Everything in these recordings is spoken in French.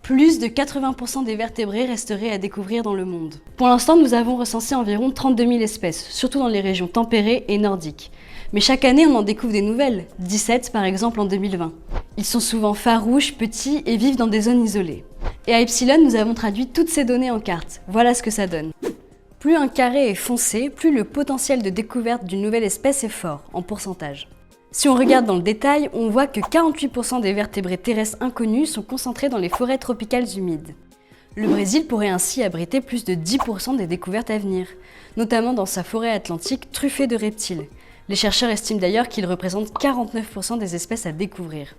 plus de 80% des vertébrés resteraient à découvrir dans le monde. Pour l'instant, nous avons recensé environ 32 000 espèces, surtout dans les régions tempérées et nordiques. Mais chaque année, on en découvre des nouvelles, 17 par exemple en 2020. Ils sont souvent farouches, petits et vivent dans des zones isolées. Et à Epsilon, nous avons traduit toutes ces données en cartes. Voilà ce que ça donne. Plus un carré est foncé, plus le potentiel de découverte d'une nouvelle espèce est fort, en pourcentage. Si on regarde dans le détail, on voit que 48% des vertébrés terrestres inconnus sont concentrés dans les forêts tropicales humides. Le Brésil pourrait ainsi abriter plus de 10% des découvertes à venir, notamment dans sa forêt atlantique truffée de reptiles. Les chercheurs estiment d'ailleurs qu'il représente 49% des espèces à découvrir.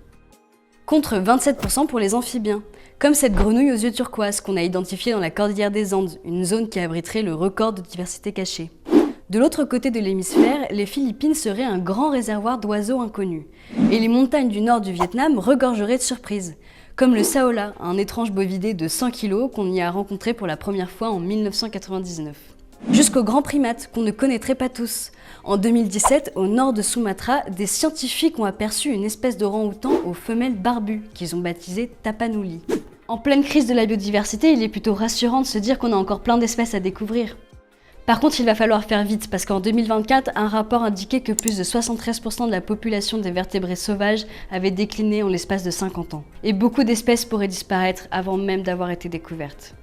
Contre 27% pour les amphibiens, comme cette grenouille aux yeux turquoise qu'on a identifiée dans la cordillère des Andes, une zone qui abriterait le record de diversité cachée. De l'autre côté de l'hémisphère, les Philippines seraient un grand réservoir d'oiseaux inconnus, et les montagnes du nord du Vietnam regorgeraient de surprises, comme le saola, un étrange bovidé de 100 kg qu'on y a rencontré pour la première fois en 1999. Jusqu'aux grands primates qu'on ne connaîtrait pas tous. En 2017, au nord de Sumatra, des scientifiques ont aperçu une espèce d'orang-outan aux femelles barbues, qu'ils ont baptisée Tapanuli. En pleine crise de la biodiversité, il est plutôt rassurant de se dire qu'on a encore plein d'espèces à découvrir. Par contre, il va falloir faire vite parce qu'en 2024, un rapport indiquait que plus de 73% de la population des vertébrés sauvages avait décliné en l'espace de 50 ans. Et beaucoup d'espèces pourraient disparaître avant même d'avoir été découvertes.